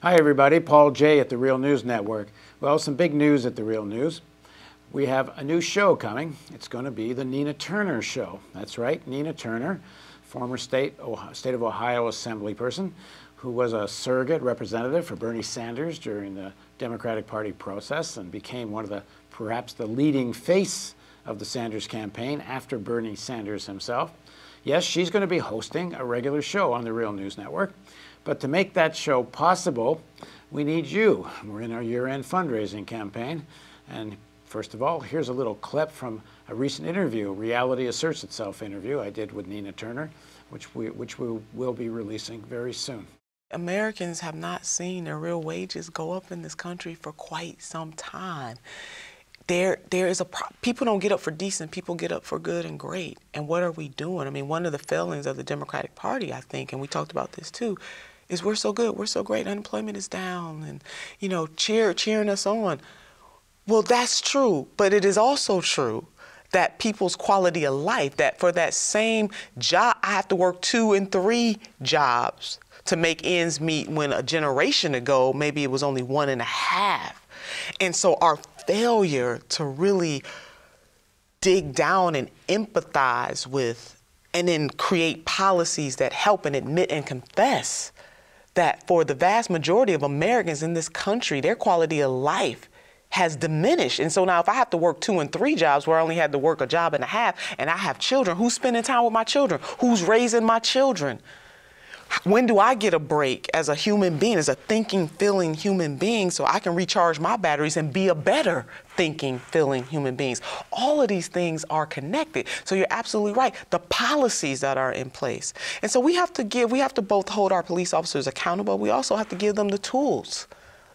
Hi everybody, Paul J. at the Real News Network. Well, some big news at the Real News. We have a new show coming. It's going to be the Nina Turner Show. That's right, Nina Turner, former State of Ohio Assembly person who was a surrogate representative for Bernie Sanders during the Democratic Party process and became one of perhaps the leading face of the Sanders campaign after Bernie Sanders himself. Yes, she's going to be hosting a regular show on the Real News Network. But to make that show possible, we need you. We're in our year-end fundraising campaign. And first of all, here's a little clip from a recent interview, Reality Asserts Itself interview I did with Nina Turner, which we will be releasing very soon. Americans have not seen their real wages go up in this country for quite some time. People don't get up for decent, people get up for good and great. And what are we doing? I mean, one of the failings of the Democratic Party, I think, and we talked about this too, is we're so good, we're so great, unemployment is down, and, you know, cheering us on. Well, that's true, but it is also true that people's quality of life, that for that same job, I have to work 2 and 3 jobs to make ends meet when a generation ago, maybe it was only 1.5. And so our failure to really dig down and empathize with and then create policies that help and admit and confess that for the vast majority of Americans in this country, their quality of life has diminished. And so now if I have to work 2 and 3 jobs where I only had to work 1.5 jobs and I have children, who's spending time with my children? Who's raising my children? When do I get a break as a human being, as a thinking, feeling human being, so I can recharge my batteries and be a better thinking, feeling human beings? All of these things are connected. So you're absolutely right. The policies that are in place. And so we have to both hold our police officers accountable. We also have to give them the tools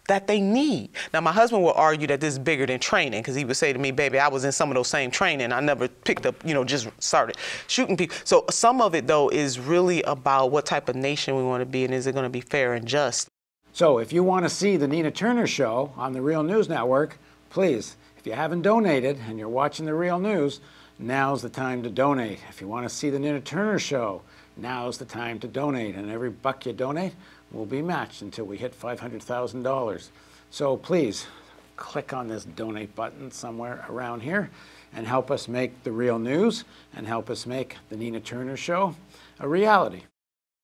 that they need. Now, my husband will argue that this is bigger than training, because he would say to me, baby, I was in some of those same training. I never picked up, just started shooting people. So some of it, though, is really about what type of nation we want to be, and is it going to be fair and just? So if you want to see the Nina Turner Show on the Real News Network, please, if you haven't donated and you're watching the Real News, now's the time to donate. If you want to see the Nina Turner Show, now's the time to donate. And every buck you donate will be matched until we hit $500,000. So please click on this donate button somewhere around here and help us make the Real News and help us make the Nina Turner Show a reality.